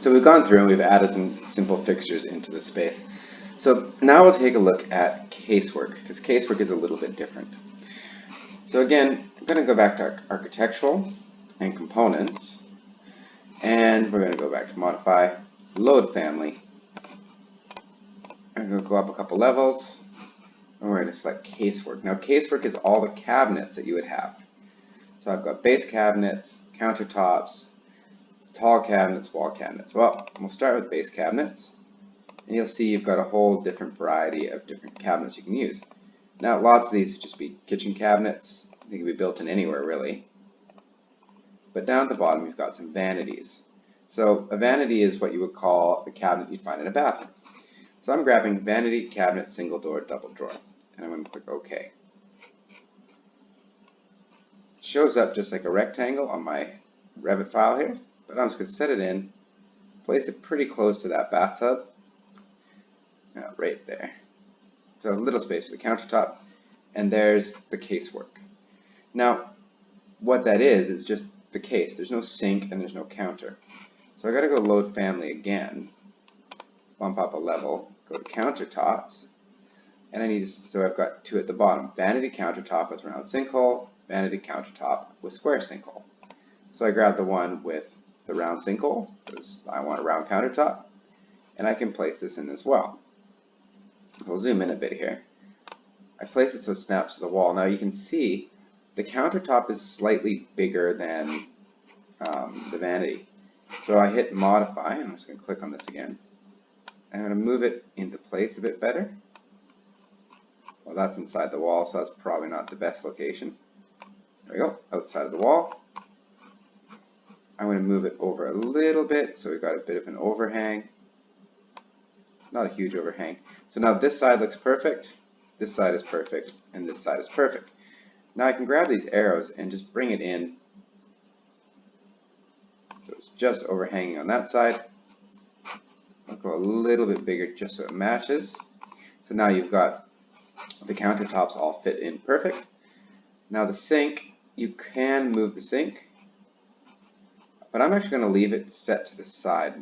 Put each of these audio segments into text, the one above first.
So we've gone through and we've added some simple fixtures into the space. So now we'll take a look at Casework, because Casework is a little bit different. So again, I'm going to go back to Architectural and Components, and we're going to go back to Modify, Load Family. I'm going to go up a couple levels, and we're going to select Casework. Now Casework is all the cabinets that you would have. So I've got base cabinets, countertops, tall cabinets, wall cabinets. Well, we'll start with base cabinets, and you'll see you've got a whole different variety of different cabinets you can use. Now, lots of these would just be kitchen cabinets. They can be built in anywhere, really. But down at the bottom, you've got some vanities. So a vanity is what you would call a cabinet you'd find in a bathroom. So I'm grabbing vanity cabinet, single door, double drawer, and I'm going to click OK. It shows up just like a rectangle on my Revit file here, but I'm just going to set it in, place it pretty close to that bathtub, right there. So a little space for the countertop, and there's the casework. Now, what that is just the case. There's no sink and there's no counter. So I got to go load family again, bump up a level, go to countertops, and I need to, so I've got two at the bottom: vanity countertop with round sinkhole, vanity countertop with square sinkhole. So I grab the one with the round sinkhole because I want a round countertop, and I can place this in as well. We'll zoom in a bit here. I place it so it snaps to the wall. Now you can see the countertop is slightly bigger than the vanity. So I hit modify, and I'm just going to click on this again. I'm going to move it into place a bit better. Well, that's inside the wall, so that's probably not the best location. There we go, outside of the wall. I'm going to move it over a little bit, so we've got a bit of an overhang. Not a huge overhang. So now this side looks perfect, this side is perfect, and this side is perfect. Now I can grab these arrows and just bring it in so it's just overhanging on that side. I'll go a little bit bigger just so it matches. So now you've got the countertops all fit in perfect. Now the sink, you can move the sink, but I'm actually going to leave it set to the side.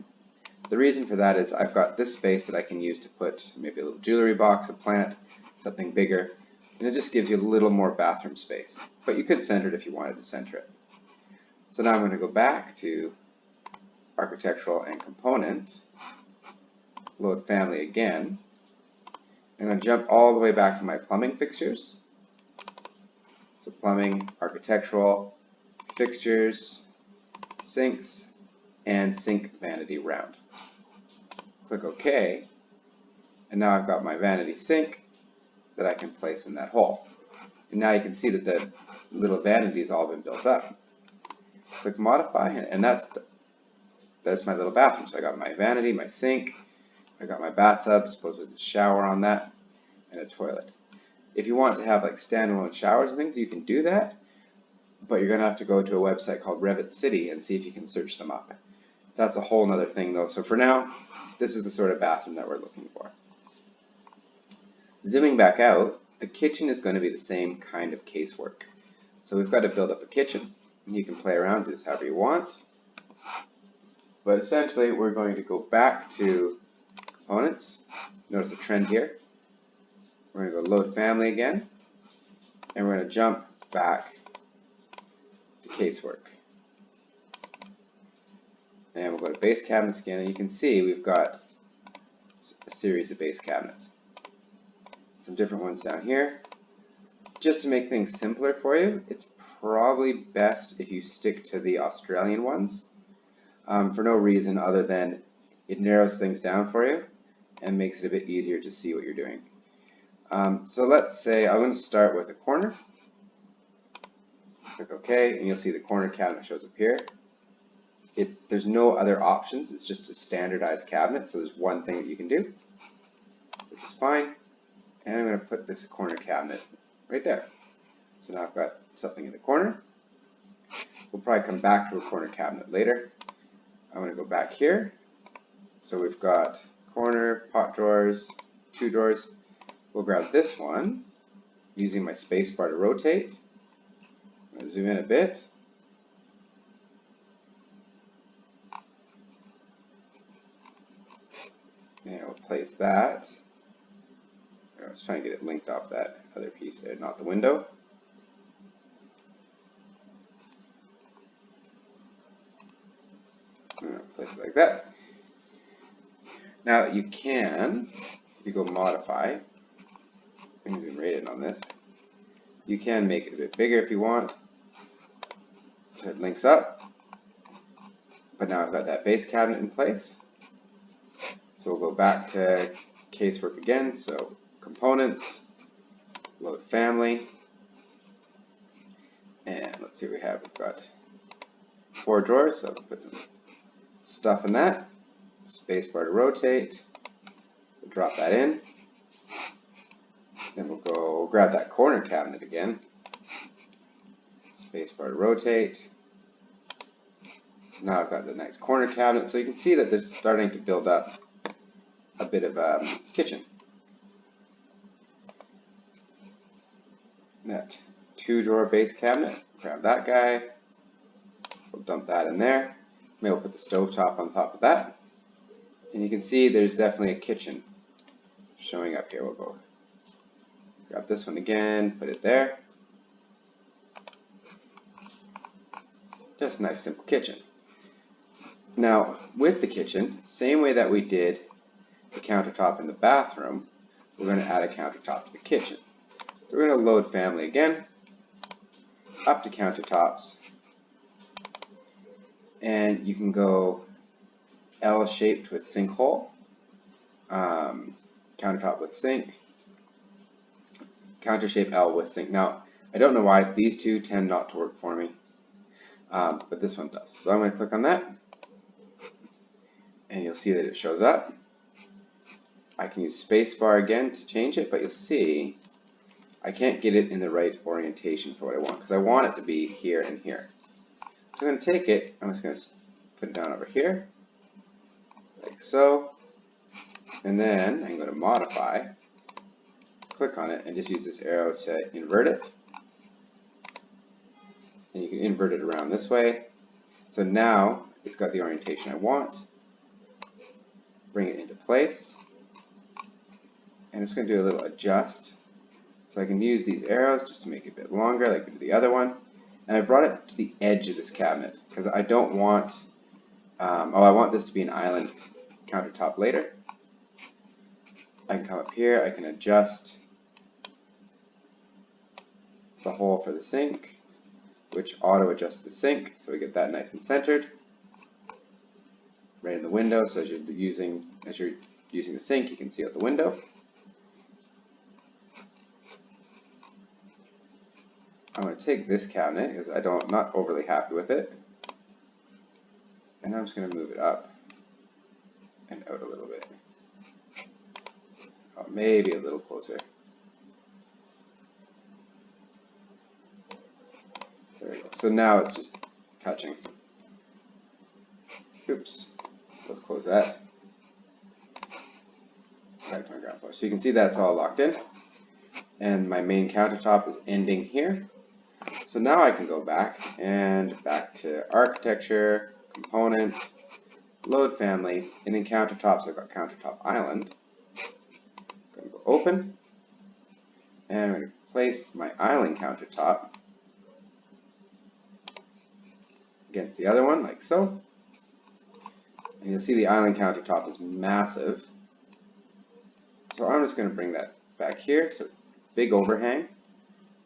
The reason for that is I've got this space that I can use to put maybe a little jewelry box, a plant, something bigger, and it just gives you a little more bathroom space. But you could center it if you wanted to center it. So now I'm going to go back to Architectural and Component, load family again. I'm going to jump all the way back to my plumbing fixtures. So plumbing, architectural, fixtures, sinks, and sink vanity round. Click OK, and now I've got my vanity sink that I can place in that hole. And now you can see that the little vanity has all been built up. Click modify, and that's my little bathroom. So I got my vanity, my sink, I got my bathtub, suppose with a shower on that, and a toilet. If you want to have like standalone showers and things, you can do that, but you're going to have to go to a website called Revit City and see if you can search them up. That's a whole nother thing though. So for now, this is the sort of bathroom that we're looking for. Zooming back out, the kitchen is going to be the same kind of casework. So we've got to build up a kitchen, and you can play around, do this however you want. But essentially, we're going to go back to Components. Notice the trend here. We're going to go load family again, and we're going to jump back to casework. And we'll go to base cabinets again, and you can see we've got a series of base cabinets. Some different ones down here. Just to make things simpler for you, it's probably best if you stick to the Australian ones for no reason other than it narrows things down for you and makes it a bit easier to see what you're doing. So let's say I'm going to start with a corner. Click OK, and you'll see the corner cabinet shows up here. There's no other options, it's just a standardized cabinet, so there's one thing that you can do, which is fine. And I'm going to put this corner cabinet right there. So now I've got something in the corner. We'll probably come back to a corner cabinet later. I'm going to go back here. So we've got corner, pot drawers, two drawers. We'll grab this one using my space bar to rotate. I'm going to zoom in a bit. And we'll place that. I was trying to get it linked off that other piece there, not the window. Place it like that. Now you can, if you go modify, I can zoom right in on this. You can make it a bit bigger if you want, so it links up. But now I've got that base cabinet in place. So we'll go back to Casework again. So components, load family, and let's see what we have. We've got 4 drawers, so we'll put some stuff in that. Spacebar to rotate. We'll drop that in. Then we'll go grab that corner cabinet again. Spacebar to rotate. So now I've got the nice corner cabinet. So you can see that they're starting to build up a bit of a kitchen. That 2-drawer base cabinet. Grab that guy. We'll dump that in there. Maybe we'll put the stovetop on top of that. And you can see there's definitely a kitchen showing up here. We'll go grab this one again, put it there. Just a nice simple kitchen. Now with the kitchen, same way that we did the countertop in the bathroom, we're going to add a countertop to the kitchen. So we're going to load family again, up to countertops, and you can go L-shaped with sinkhole, countertop with sink, counter shape L with sink. Now I don't know why these two tend not to work for me, but this one does. So I'm going to click on that, and you'll see that it shows up. I can use spacebar again to change it, but you'll see I can't get it in the right orientation for what I want, because I want it to be here and here. So I'm going to take it, I'm just going to put it down over here, like so, and then I'm going to modify, click on it, and just use this arrow to invert it. And you can invert it around this way. So now it's got the orientation I want. Bring it into place. And it's going to do a little adjust. So I can use these arrows just to make it a bit longer, like we did the other one. And I brought it to the edge of this cabinet because I don't want, I want this to be an island countertop later. I can come up here, I can adjust the hole for the sink, which auto adjusts the sink, so we get that nice and centered. Right in the window, so as you're using the sink, you can see out the window. I'm going to take this cabinet because I'm not overly happy with it, and I'm just going to move it up and out a little bit. Oh, maybe a little closer. There we go. So now it's just touching. Oops. Let's close that. Back to my ground floor. So you can see that's all locked in. And my main countertop is ending here. So now I can go back to architecture, component, load family, and in countertops I've got countertop island. I'm going to go open, and I'm going to place my island countertop against the other one, like so. And you'll see the island countertop is massive. So I'm just going to bring that back here, so it's a big overhang,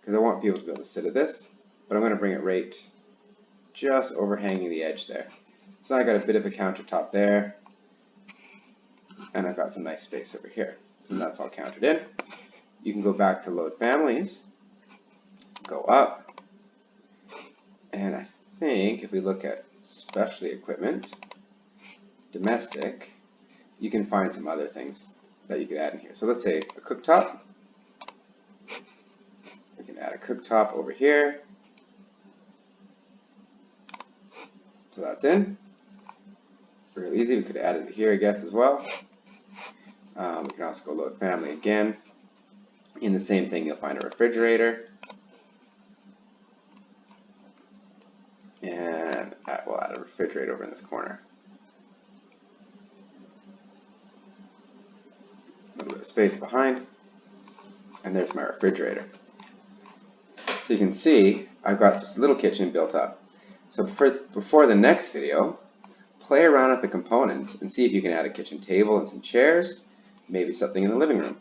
because I want people to be able to sit at this, but I'm going to bring it right just overhanging the edge there. So I got a bit of a countertop there, and I've got some nice space over here. So that's all counted in. You can go back to load families, go up, and I think if we look at specialty equipment, domestic, you can find some other things that you could add in here. So let's say a cooktop. We can add a cooktop over here. So that's in. Real easy. We could add it here, I guess, as well. We can also go load family again. In the same thing, you'll find a refrigerator. And we'll add a refrigerator over in this corner. the space behind, and there's my refrigerator. So you can see I've got just a little kitchen built up. So before the next video, play around with the components and see if you can add a kitchen table and some chairs, maybe something in the living room.